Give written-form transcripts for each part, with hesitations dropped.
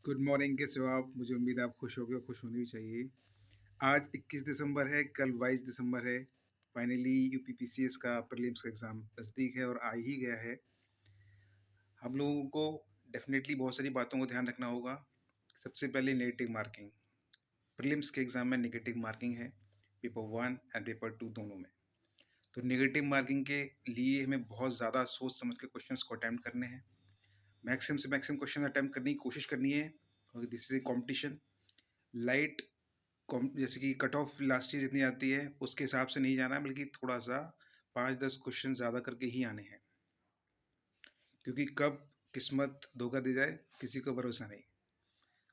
Good morning, कैसे हो आप? मुझे उम्मीद है आप खुश होगे और खुश होनी भी चाहिए। आज 21 दिसंबर है, कल 22 दिसंबर है। फाइनली यूपीपीसीएस का प्रीलिम्स का एग्ज़ाम नज़दीक है और आ ही गया है। हम लोगों को डेफ़िनेटली बहुत सारी बातों को ध्यान रखना होगा। सबसे पहले नेगेटिव मार्किंग। प्रीलिम्स के एग्ज़ाम में नेगेटिव मार्किंग है, पेपर 1 एंड पेपर 2 दोनों में। तो नेगेटिव मार्किंग के लिए हमें बहुत ज़्यादा सोच समझ के क्वेश्चंस को अटेम्प्ट करने हैं। मैक्सिमम से मैक्सिमम क्वेश्चन अटेम्प्ट करने की कोशिश करनी है और this is a competition. Light जैसे कि कट ऑफ लास्ट ईयर जितनी आती है उसके हिसाब से नहीं जाना है, बल्कि थोड़ा सा 5-10 क्वेश्चन ज़्यादा करके ही आने हैं, क्योंकि कब किस्मत धोखा दे जाए किसी को भरोसा नहीं।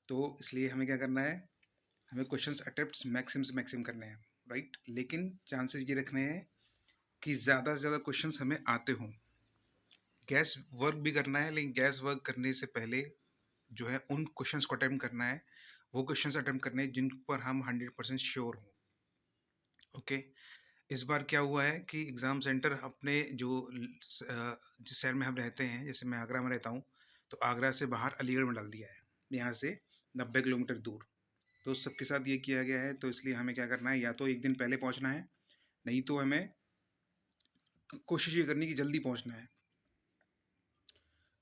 तो इसलिए हमें क्या करना है, हमें क्वेश्चंस अटेम्प्ट्स मैक्सिमम से मैक्सिमम करने हैं, राइट। लेकिन चांसेस ये रखने हैं कि ज़्यादा से ज़्यादा क्वेश्चंस हमें आते हों। गैस वर्क भी करना है, लेकिन गैस वर्क करने से पहले जो है उन क्वेश्चंस को अटेम्प्ट करना है, वो क्वेश्चंस अटेम्प्ट करने हैं जिन पर हम 100% श्योर हों। ओके। इस बार क्या हुआ है कि एग्ज़ाम सेंटर अपने जिस शहर में हम रहते हैं, जैसे मैं आगरा में रहता हूँ, तो आगरा से बाहर अलीगढ़ में डाल दिया है, यहाँ से 90 किलोमीटर दूर। तो सबके साथ ये किया गया है, तो इसलिए हमें क्या करना है, या तो एक दिन पहले पहुँचना है, नहीं तो हमें कोशिश ये करनी है कि जल्दी पहुँचना है।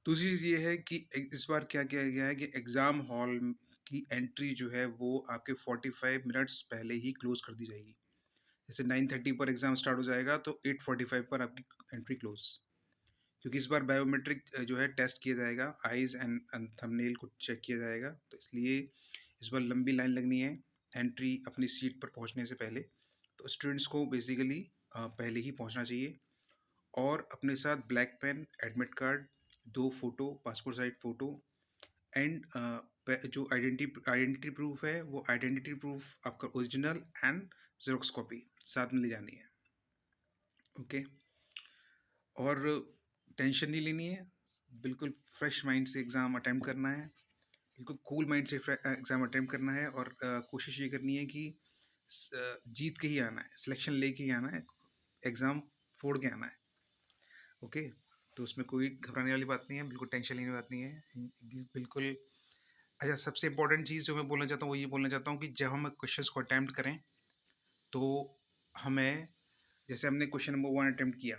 दूसरी चीज़ ये है कि इस बार क्या किया गया है कि एग्ज़ाम हॉल की एंट्री जो है वो आपके 45 मिनट्स पहले ही क्लोज़ कर दी जाएगी। जैसे 9:30 पर एग्ज़ाम स्टार्ट हो जाएगा तो 8:45 पर आपकी एंट्री क्लोज़। क्योंकि इस बार बायोमेट्रिक जो है टेस्ट किया जाएगा, आईज़ एंड थंबनेल को चेक किया जाएगा, तो इसलिए इस बार लंबी लाइन लगनी है एंट्री अपनी सीट पर पहुंचने से पहले। तो स्टूडेंट्स को बेसिकली पहले ही पहुंचना चाहिए और अपने साथ black pen, admit card, 2 photo, passport size photo and जो आइडेंटिटी प्रूफ है, वो आइडेंटिटी प्रूफ आपका ओरिजिनल एंड ज़ेरॉक्स कॉपी साथ में ले जानी है। ओके। और टेंशन नहीं लेनी है, बिल्कुल फ्रेश माइंड से एग्ज़ाम अटेम्प्ट करना है, बिल्कुल कूल माइंड से एग्ज़ाम अटेम्प्ट करना है और कोशिश ये करनी है कि जीत के ही आना है, सिलेक्शन लेके ही आना है, एग्ज़ाम फोड़ के आना है। ओके। तो उसमें कोई घबराने वाली बात नहीं है, बिल्कुल टेंशन लेने वाली बात नहीं है, बिल्कुल। अच्छा, सबसे इंपॉर्टेंट चीज़ जो मैं बोलना चाहता हूँ वो ये बोलना चाहता हूँ कि जब हम क्वेश्चंस को अटेम्प्ट करें तो हमें, जैसे हमने क्वेश्चन नंबर 1 अटेम्प्ट किया,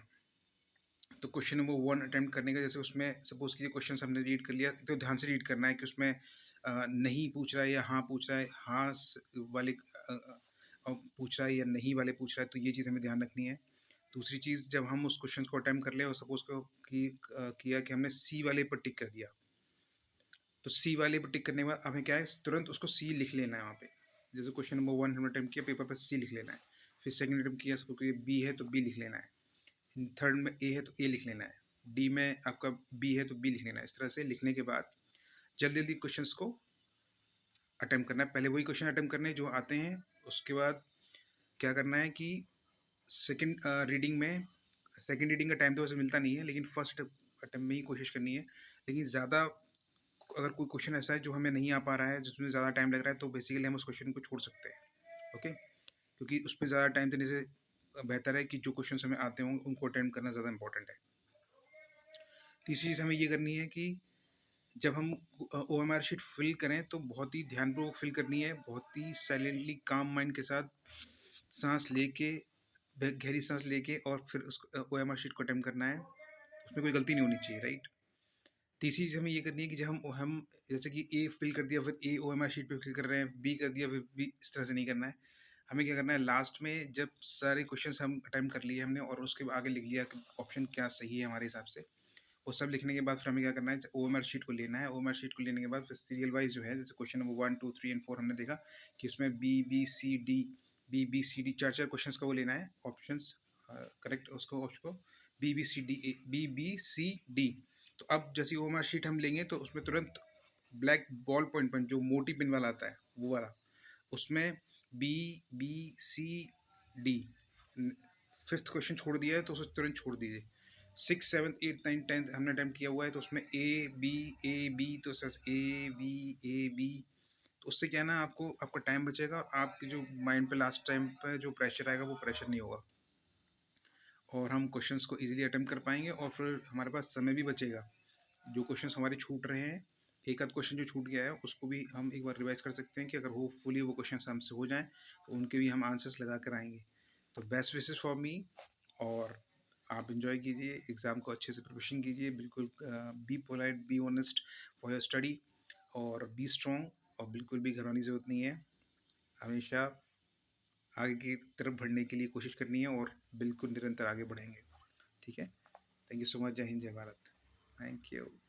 तो क्वेश्चन नंबर 1 अटेम्प्ट करने का, जैसे उसमें सपोज़ कीजिए क्वेश्चन हमने रीड कर लिया, तो ध्यान से रीड करना है कि उसमें नहीं पूछ रहा है या हाँ पूछ रहा है, हाँ वाले पूछ रहा है या नहीं वाले पूछ रहा है, तो ये चीज़ हमें ध्यान रखनी है। दूसरी चीज़, जब हम उस क्वेश्चन को अटेम्प्ट कर ले और सपोज़ किया कि हमने सी वाले पर टिक कर दिया, तो सी वाले पर टिक करने के बाद हमें क्या है, तुरंत उसको सी लिख लेना है वहाँ पे। जैसे क्वेश्चन नंबर 1 हमने अटेम्प्ट किया, पेपर पे सी लिख लेना है। फिर सेकंड अटेम्प्ट किया, सपोज़ बी है तो बी लिख लेना है। थर्ड में ए है तो ए लिख लेना है। डी में आपका बी है तो बी लिख लेना है। इस तरह से लिखने के बाद जल्दी जल्दी क्वेश्चंस को अटेम्प्ट करना है। पहले वही क्वेश्चन अटेम्प्ट करने हैं जो आते हैं। उसके बाद क्या करना है कि सेकंड रीडिंग में, सेकंड रीडिंग का टाइम तो वैसे मिलता नहीं है, लेकिन फर्स्ट अटेम्प्ट में ही कोशिश करनी है। लेकिन ज़्यादा अगर कोई क्वेश्चन ऐसा है जो हमें नहीं आ पा रहा है, जिसमें ज़्यादा टाइम लग रहा है, तो बेसिकली हम उस क्वेश्चन को छोड़ सकते हैं। ओके। क्योंकि उसमें ज़्यादा टाइम देने से बेहतर है कि जो क्वेश्चन हमें आते हों उनको अटेम्प्ट करना ज़्यादा इंपॉर्टेंट है। तीसरी चीज़ हमें ये करनी है कि जब हम ओएमआर शीट फिल करें तो बहुत ही ध्यानपूर्वक फिल करनी है, बहुत ही साइलेंटली काम माइंड के साथ सांस लेके, गहरी सांस लेके और फिर उस ओएमआर शीट को अटेम्प्ट करना है। उसमें कोई गलती नहीं होनी चाहिए, राइट। तीसरी चीज़ हमें ये करनी है कि जब हम जैसे कि ए फिल कर दिया, फिर ए ओएमआर शीट पे फिल कर रहे हैं, बी कर दिया फिर बी, इस तरह से नहीं करना है। हमें क्या करना है, लास्ट में जब सारे क्वेश्चंस हम अटेम्प्ट कर लिए हमने और उसके आगे लिख लिया कि ऑप्शन क्या सही है हमारे हिसाब से, वो सब लिखने के बाद फिर हमें क्या करना है, ओएमआर शीट को लेना है। ओएमआर शीट को लेने के बाद फिर सीरियल वाइज जो है, जैसे क्वेश्चन नंबर 1, 2, 3 एंड 4 हमने देखा कि उसमें बी बी सी डी चार चार क्वेश्चंस का वो लेना है, ऑप्शंस करेक्ट, उसको बी बी सी डी। तो अब जैसे ओएमआर शीट हम लेंगे तो उसमें तुरंत ब्लैक बॉल पॉइंट पर जो मोटी पिन वाला आता है वो वाला, उसमें B B C D, fifth question छोड़ दिया है तो उसे तुरंत छोड़ दीजिए। 6, 7, 8, 9, 10 हमने अटेम्प्ट किया हुआ है, तो उसमें ए बी तो सच ए बी, तो उससे क्या है ना, आपको आपका टाइम बचेगा और आपके जो माइंड पे लास्ट टाइम पे जो प्रेशर आएगा वो प्रेशर नहीं होगा और हम क्वेश्चंस को इजीली अटेम्प्ट कर पाएंगे और फिर हमारे पास समय भी बचेगा। जो क्वेश्चंस हमारे छूट रहे हैं एक आध क्वेश्चन जो छूट गया है उसको भी हम एक बार रिवाइज़ कर सकते हैं कि अगर होपफुली वो क्वेश्चन्स हमसे हो जाएँ, तो उनके भी हम आंसर्स लगा कर आएँगे। तो बेस्ट विशेज़ फॉर मी, और आप एन्जॉय कीजिए, एग्ज़ाम को अच्छे से प्रिपरेशन कीजिए, बिल्कुल be polite, be honest for your study, और बी स्ट्रॉन्ग, और बिल्कुल भी घबराने की ज़रूरत नहीं है। हमेशा आगे की तरफ बढ़ने के लिए कोशिश करनी है और बिल्कुल निरंतर आगे बढ़ेंगे। ठीक है? Thank you so much. जय हिंद, जय भारत। Thank you.